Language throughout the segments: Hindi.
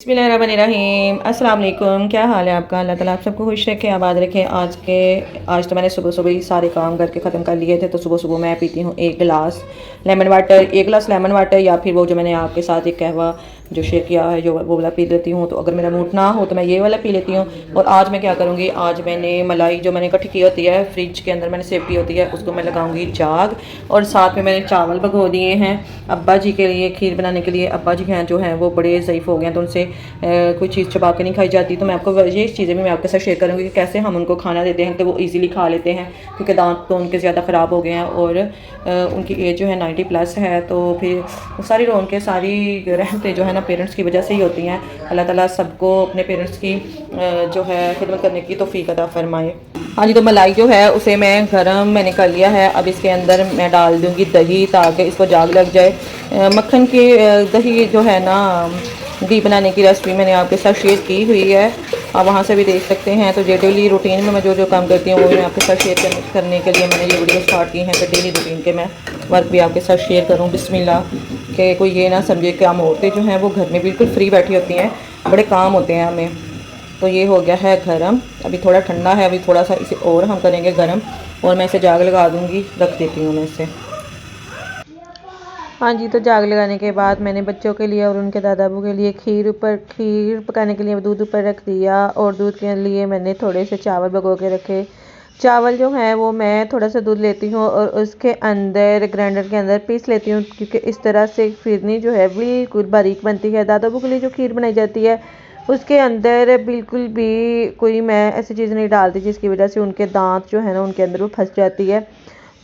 बिस्मिल्लाहिर्रहमानिर्रहीम। अस्सलाम वालेकुम। क्या हाल है आपका? अल्लाह ताला आप सबको खुश रखे, आबाद रखे। आज तो मैंने सुबह सुबह ही सारे काम करके ख़त्म कर लिए थे। तो सुबह सुबह मैं पीती हूँ एक गिलास लेमन वाटर या फिर वो जो मैंने आपके साथ एक कहवा जो शेयर किया है जो वो वाला पी लेती हूँ। तो अगर मेरा मूड ना हो तो मैं ये वाला पी लेती हूँ। और आज मैं क्या करूँगी, आज मैंने मलाई जो मैंने इकट्ठी की होती है फ्रिज के अंदर मैंने सेव की होती है उसको मैं लगाऊंगी जाग। और साथ में मैंने चावल भगो दिए हैं अब्बा जी के लिए खीर बनाने के लिए। अब्बा जी हैं जो हैं वो बड़े ज़ईफ़ हो गए हैं तो उनसे कोई चीज़ चबा के नहीं खाई जाती। तो मैं आपको ये चीज़ें भी मैं आपके साथ शेयर करूँगी कि कैसे हम उनको खाना देते हैं तो वो ईज़िली खा लेते हैं, क्योंकि दांत तो उनके ज़्यादा ख़राब हो गए हैं और उनकी एज जो है 90+ है। तो फिर सारी रौनकें सारी रहमतें जो है ना पेरेंट्स की वजह से ही होती हैं। अल्लाह ताला सबको अपने पेरेंट्स की जो है खिदमत करने की तौफीक अता फरमाए। हाँ जी, तो मलाई जो है उसे मैं गरम मैंने कर लिया है। अब इसके अंदर मैं डाल दूँगी दही ताकि इसको जाग लग जाए। मक्खन की दही जो है ना घी बनाने की रेसिपी मैंने आपके साथ शेयर की हुई है, आप वहाँ से भी देख सकते हैं। तो डेली रूटीन में मैं जो जो काम करती हूँ वो मैं आपके साथ शेयर करने के लिए मैंने ये वीडियो स्टार्ट की है कि डेली रूटीन के मैं वर्क भी आपके साथ शेयर करूँ। बिस्मिल्लाह, कि कोई ये ना समझे कि हम औरतें जो हैं वो घर में बिल्कुल फ्री बैठी होती हैं, बड़े काम होते हैं हमें। तो ये हो गया है गरम, अभी थोड़ा ठंडा है, अभी थोड़ा सा इसे और हम करेंगे गरम और मैं इसे जाग लगा दूँगी, रख देती हूँ मैं इसे। हाँ जी, तो जाग लगाने के बाद मैंने बच्चों के लिए और उनके दादाबू के लिए खीर पकाने के लिए दूध ऊपर रख दिया और दूध के लिए मैंने थोड़े से चावल भिगो के रखे। चावल जो है वो मैं थोड़ा सा दूध लेती हूँ और उसके अंदर ग्राइंडर के अंदर पीस लेती हूँ, क्योंकि इस तरह से फिरनी जो है बिल्कुल बारीक बनती है। दादाबू के लिए जो खीर बनाई जाती है उसके अंदर बिल्कुल भी कोई मैं ऐसी चीज़ नहीं डालती जिसकी वजह से उनके दांत जो है ना उनके अंदर वो फंस जाती है।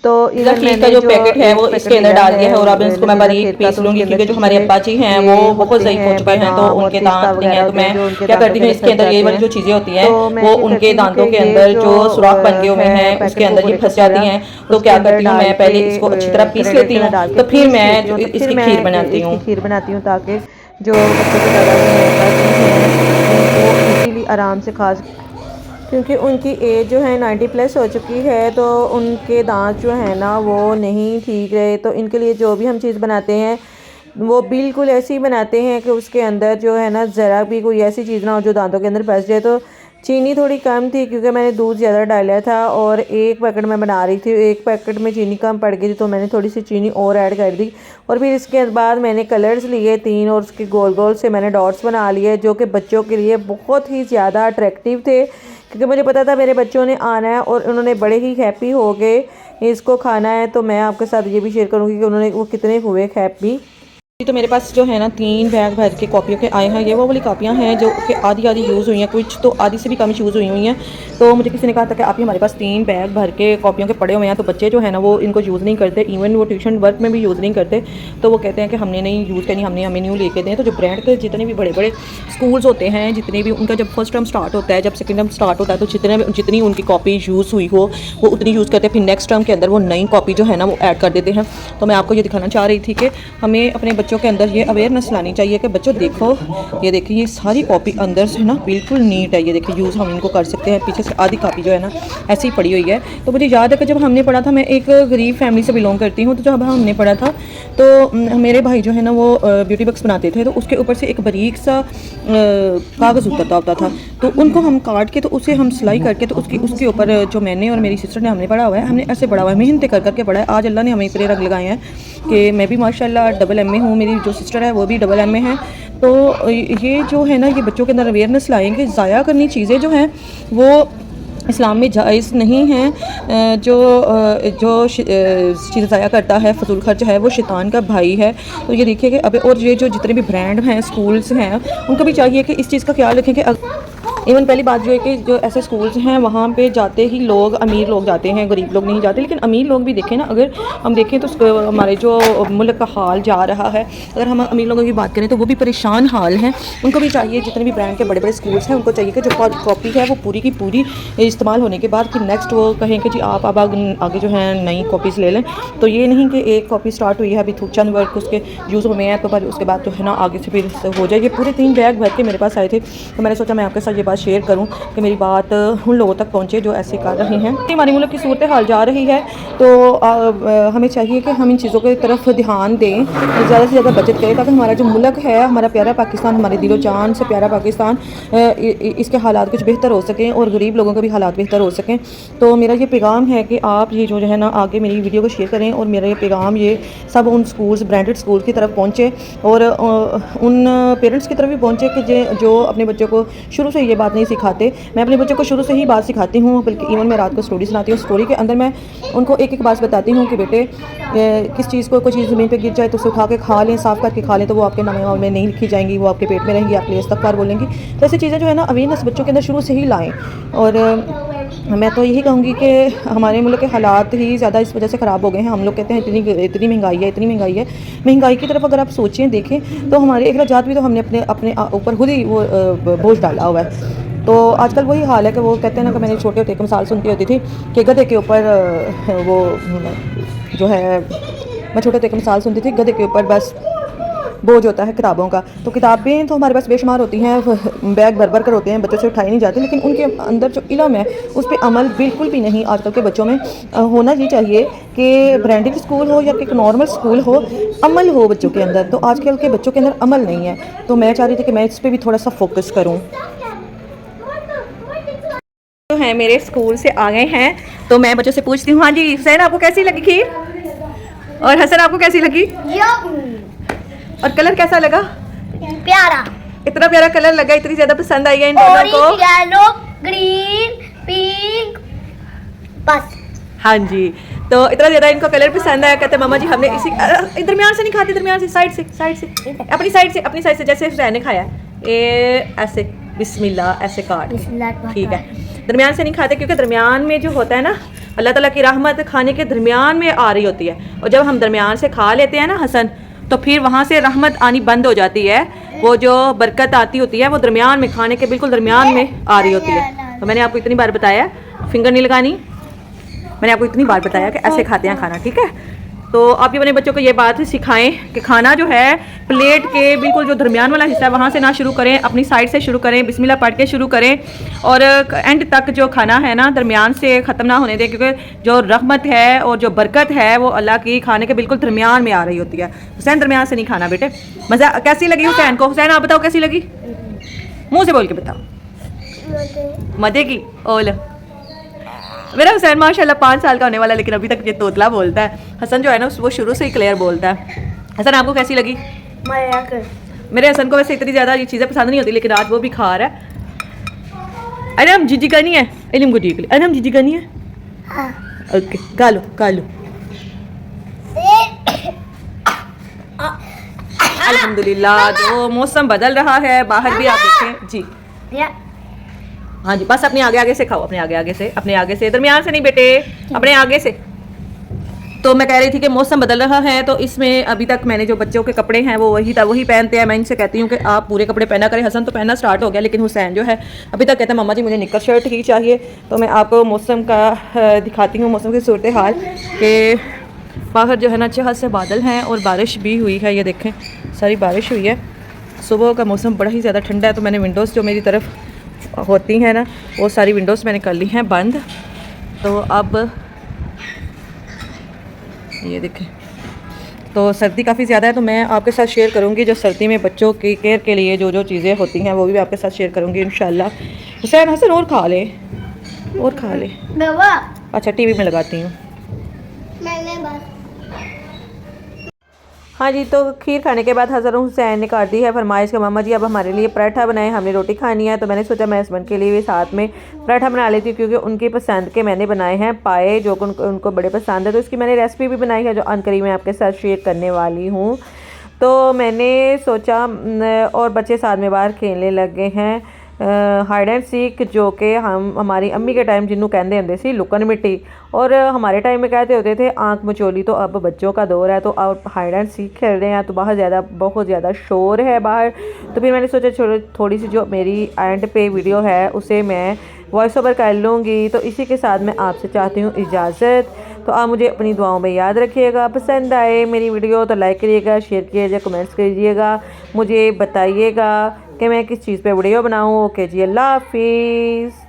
तो खीर का जो पैकेट है वो इसके अंदर डाल दिया है और अब इसको मैं बारीक पीस लूँगी, क्योंकि जो हमारे अब्बा जी हैं वो बहुत ज़ईफ़ हो चुके हैं तो उनके दांत नहीं हैं। तो मैं क्या करती हूँ, इसके अंदर ये वाली जो चीज़ें होती हैं वो उनके दांतों के अंदर जो सुराख बन गए हुए हैं उसके अंदर ये फंस जाती हैं। तो क्या करती हूँ, मैं पहले इसको अच्छी तरह पीस लेती हूँ तो फिर मैं इसकी खीर बनाती हूँ ताकि जो बच्चों के दादा वो इजीली आराम से खा, क्योंकि उनकी एज जो है 90+ हो चुकी है तो उनके दांत जो है ना वो नहीं ठीक रहे। तो इनके लिए जो भी हम चीज़ बनाते हैं वो बिल्कुल ऐसे ही बनाते हैं कि उसके अंदर जो है ना ज़रा भी कोई ऐसी चीज़ ना हो जो दांतों के अंदर फंस जाए। तो चीनी थोड़ी कम थी क्योंकि मैंने दूध ज़्यादा डाला था और एक पैकेट मैं बना रही थी, एक पैकेट में चीनी कम पड़ गई थी तो मैंने थोड़ी सी चीनी और ऐड कर दी। और फिर इसके बाद मैंने कलर्स लिए 3 और उसके गोल गोल से मैंने डॉट्स बना लिए जो कि बच्चों के लिए बहुत ही ज़्यादा अट्रैक्टिव थे, क्योंकि मुझे पता था मेरे बच्चों ने आना है और उन्होंने बड़े ही हैप्पी हो गए इसको खाना है। तो मैं आपके साथ ये भी शेयर करूँगी कि उन्होंने वो कितने हुए हैप्पी। तो मेरे पास जो है ना 3 बैग भर के कॉपियों के आए हैं। ये वो वाली कॉपियाँ हैं जो कि आधी आधी यूज़ हुई हैं, कुछ तो आधी से भी कम यूज़ हुई हैं। तो मुझे किसी ने कहा था कि आप ही हमारे पास 3 बैग भर के कॉपियों के पड़े हुए हैं। तो बच्चे जो है ना वो इनको यूज़ नहीं करते, इवन वो ट्यूशन वर्क में भी यूज़ नहीं करते। तो वो कहते हैं कि हमने नहीं यूज़ करनी, हमने हमें न्यू लेके दें। तो जो ब्रांड के जितने भी बड़े बड़े स्कूल्स होते हैं, जितने भी उनका जब फर्स्ट टर्म स्टार्ट होता है, जब सेकेंड टर्म स्टार्ट होता है, तो जितनी उनकी कॉपी यूज़ हुई हो वो उतनी यूज़ करते हैं। फिर नेक्स्ट टर्म के अंदर वो नई कॉपी जो है ना वो ऐड कर देते हैं। तो मैं आपको ये दिखाना चाह रही थी कि हमें अपने बच्चों के अंदर ये अवेयरनेस लानी चाहिए कि बच्चों देखो, ये देखिए ये सारी कॉपी अंदर से ना बिल्कुल नीट है। ये देखिए यूज़ हम इनको कर सकते हैं। पीछे से आधी कॉपी जो है ना ऐसी ही पड़ी हुई है। तो मुझे याद है कि जब हमने पढ़ा था, मैं एक गरीब फैमिली से बिलोंग करती हूँ, तो जब हमने पढ़ा था तो मेरे भाई जो है ना वो ब्यूटी बॉक्स बनाते थे, तो उसके ऊपर से एक बारीक सा कागज़ उतरता होता था। तो उनको हम काट के तो उसे हम सिलाई करके तो उसके ऊपर जो मैंने और मेरी सिस्टर ने हमने पढ़ा हुआ है, हमने ऐसे पढ़ा हुआ है, मेहनत कर करके पढ़ा है। आज अल्लाह ने हमें इतने रंग लगाए हैं कि मैं भी माशाल्लाह डबल MA हूँ, मेरी जो सिस्टर है वो भी डबल MA है। तो ये जो है ना ये बच्चों के अंदर अवेयरनेस लाएंगे। ज़ाया करनी चीज़ें जो हैं वो इस्लाम में जायज़ नहीं है। जो चीज़ ज़ाया करता है, फजूल खर्च है, वो शैतान का भाई है। तो ये देखिए कि अब और ये जो जितने भी ब्रांड हैं, स्कूल्स हैं, उनको भी चाहिए कि इस चीज़ का ख्याल रखें कि इवन पहली बात जो है कि जो ऐसे स्कूल्स हैं वहाँ पे जाते ही लोग अमीर लोग जाते हैं, गरीब लोग नहीं जाते। लेकिन अमीर लोग भी देखें ना, अगर हम देखें तो हमारे जो मुल्क का हाल जा रहा है, अगर हम अमीर लोगों की बात करें तो वो भी परेशान हाल हैं। उनको भी चाहिए, जितने भी ब्रांड के बड़े बड़े स्कूल्स हैं, उनको चाहिए कि जो कॉपी है वो पूरी की पूरी इस्तेमाल होने के बाद कि नेक्स्ट वो कहें कि जी आप अब आगे जो है नई कॉपीज़ ले लें। तो ये नहीं कि एक कॉपी स्टार्ट हुई है, अभी चंद वर्क उसके यूज़ में है तो पर उसके बाद तो है ना आगे से फिर हो जाए। ये पूरे 3 बैग भर के मेरे पास आए थे, तो मैंने सोचा मैं आपके साथ ये बात साथ शेयर करूँ कि मेरी बात उन लोगों तक पहुँचे जो ऐसे कर रहे हैं। हमारे मुल्क की सूरत हाल जा रही है तो हमें चाहिए कि हम इन चीज़ों की तरफ ध्यान दें, ज़्यादा से ज़्यादा बचत करें, ताकि हमारा जो मुल्क है, हमारा प्यारा पाकिस्तान, हमारे दिलो जान से प्यारा पाकिस्तान, इसके हालात कुछ बेहतर हो सकें और गरीब लोगों के भी हालात बेहतर हो सकें। तो मेरा ये पैगाम है कि आप ये जो है ना आगे मेरी वीडियो को शेयर करें और मेरा ये पैगाम ये सब उन स्कूल्स, ब्रांडेड स्कूल की तरफ पहुँचे और उन पेरेंट्स की तरफ भी पहुँचे कि जो अपने बच्चों को शुरू से ये बात नहीं सिखाते। मैं अपने बच्चों को शुरू से ही बात सिखाती हूँ, बल्कि इवन मैं रात को स्टोरी सुनाती हूँ। स्टोरी के अंदर मैं उनको एक एक बात बताती हूँ कि बेटे किस चीज़ को, कोई चीज़ ज़मीन पे गिर जाए तो उसे उठा के खा लें, साफ़ करके खा लें, तो वो आपके नाम में नहीं लिखी जाएंगी, वो आपके पेट में रहेंगी, आपके लिए इस्तग़फ़ार बोलेंगी। तो ऐसी चीज़ें जो है ना अवेयरनेस बच्चों के अंदर शुरू से ही लाएँ। और मैं तो यही कहूँगी कि हमारे मुल्क के हालात ही ज़्यादा इस वजह से ख़राब हो गए हैं। हम लोग कहते हैं इतनी महंगाई है, इतनी महंगाई है। महंगाई की तरफ अगर आप सोचें, देखें तो हमारे अखराजात भी तो हमने अपने ऊपर खुद ही वो बोझ डाला हुआ है। तो आजकल वही हाल है कि वो कहते हैं ना कि मैंने छोटे होते एक मिसाल सुनती होती थी कि गधे के ऊपर वो जो है, मैं छोटे होते एक मिसाल सुनती थी, गधे के ऊपर बस बोझ होता है किताबों का। तो किताबें तो हमारे पास बेशुमार होती हैं, बैग भर भर कर होते हैं, बच्चों से उठाई नहीं जाती, लेकिन उनके अंदर जो इल्म है उस पर अमल बिल्कुल भी नहीं आजकल के बच्चों में होना ही चाहिए। कि ब्रांडेड स्कूल हो या कि नॉर्मल स्कूल हो, अमल हो बच्चों के अंदर। तो आजकल के बच्चों के अंदर अमल नहीं है, तो मैं चाह रही थी कि मैं इस पर भी थोड़ा सा फोकस करूँ। तो हैं मेरे स्कूल से आ गए हैं, तो मैं बच्चों से पूछती हूँ, हाँ जी हुसैन आपको कैसी लगी खीर, और हसन आपको कैसी लगी, और कलर कैसा लगा? प्यारा, इतना प्यारा कलर लगा, इतनी ज्यादा पसंद आई है इन दोनों को। येलो, ग्रीन, पिंक, बस। हाँ जी, तो इतना ज्यादा इनको कलर पसंद आया, कहते मामा जी हमने इसी दरमियान से नहीं खाते, दरमियान से, साइड से अपनी साइड से जैसे हुसैन ने खाया ये ऐसे बिस्मिल्लाह ऐसे काट, ठीक है। दरमियान से नहीं खाते क्योंकि दरमियान में जो होता है ना, अल्लाह ताला की रहमत खाने के दरमियान में आ रही होती है, और जब हम दरमियान से खा लेते हैं ना हसन, तो फिर वहाँ से रहमत आनी बंद हो जाती है। वो जो बरकत आती होती है वो दरमियान में, खाने के बिल्कुल दरमियान में आ रही होती है। तो मैंने आपको इतनी बार बताया, फिंगर नहीं लगानी, मैंने आपको इतनी बार बताया कि ऐसे खाते हैं खाना, ठीक है। तो आप भी अपने बच्चों को ये बात सिखाएं कि खाना जो है प्लेट के बिल्कुल जो दरमियान वाला हिस्सा है वहाँ से ना शुरू करें, अपनी साइड से शुरू करें, बिस्मिल्लाह पढ़ के शुरू करें, और एंड तक जो खाना है ना दरमियान से ख़त्म ना होने दें, क्योंकि जो रहमत है और जो बरकत है वो अल्लाह की खाने के बिल्कुल दरमियान में आ रही होती है। हुसैन दरमियान से नहीं खाना बेटे। मज़ा कैसी लगी हुसैन को? हुसैन आप बताओ कैसी लगी, मुँह से बोल के बताओ। मज़े की ओल। मेरा हुसैन माशाल्लाह 5 साल का होने वाला, लेकिन अभी तक ये तोतला बोलता है। हसन जो है ना वो शुरू से ही क्लियर बोलता है। हसन आपको कैसी लगी? मेरे हसन को वैसे इतनी ज़्यादा ये चीज़ें पसंद नहीं होती, लेकिन आज वो भी खा रहा है। अरे हम जीजी करनी है, इल्म को ठीक, अरे हम जीजी करनी है, ओके गालो गालो। अल्हम्दुलिल्लाह जो मौसम बदल रहा है, बाहर भी आप देखें जी। हाँ जी, बस अपने आगे आगे से खाओ, अपने आगे से, दरमियान से नहीं बेटे, अपने आगे से। तो मैं कह रही थी कि मौसम बदल रहा है, तो इसमें अभी तक मैंने जो बच्चों के कपड़े हैं वो वही पहनते हैं। मैं इनसे कहती हूँ कि आप पूरे कपड़े पहना करें। हसन तो पहनना स्टार्ट हो गया, लेकिन हुसैन जो है अभी तक कहता है मम्मा जी मुझे निक्कर शर्ट ही चाहिए। तो मैं आपको मौसम का दिखाती हूँ, मौसम की सूरत हाल कि बाहर जो है ना अच्छे खासे बादल हैं और बारिश भी हुई है। ये देखें सारी बारिश हुई है। सुबह का मौसम बड़ा ही ज़्यादा ठंडा है, तो मैंने विंडोज़ जो मेरी तरफ होती हैं ना वो सारी विंडोज़ मैंने कर ली हैं बंद। तो अब ये देखें, तो सर्दी काफ़ी ज़्यादा है, तो मैं आपके साथ शेयर करूँगी जो सर्दी में बच्चों की केयर के लिए जो चीज़ें होती हैं वो भी आपके साथ शेयर करूँगी इंशाल्लाह। हुसैन हसन और खा ले। अच्छा टीवी में लगाती हूँ। हाँ जी, तो खीर खाने के बाद हज़रत हुसैन ने काट दी है फरमाइश के मामा जी अब हमारे लिए पराठा बनाए, हमने रोटी खानी है। तो मैंने सोचा मैं हस्बैंड के लिए भी साथ में पराठा बना लेती हूँ, क्योंकि उनकी पसंद के मैंने बनाए हैं पाए, जो उनको बड़े पसंद है। तो इसकी मैंने रेसिपी भी बनाई है जो अनकरीब मैं आपके साथ शेयर करने वाली हूँ। तो मैंने सोचा, और बच्चे साथ में बाहर खेलने लग गए हैं हाइड एंड सीक, जो कि हमारी अम्मी के टाइम जिन्हों कहते होंगे सी लुकन मिट्टी, और हमारे टाइम में कहते होते थे आंख मचोली। तो अब बच्चों का दौर है, तो अब हाइड एंड सीक खेल रहे हैं, तो बहुत ज़्यादा शोर है बाहर। तो फिर मैंने सोचा थोड़ी सी जो मेरी एंड पे वीडियो है उसे मैं वॉइस ओवर कर लूँगी। तो इसी के साथ मैं आपसे चाहती हूँ इजाज़त। तो आप मुझे अपनी दुआओं में याद रखिएगा। पसंद आए मेरी वीडियो तो लाइक करिएगा, शेयर कीजिएगा, कमेंट्स कीजिएगा, मुझे बताइएगा कि मैं किस चीज़ पे वीडियो बनाऊँ। ओके जी, अल्लाह हाफिज़।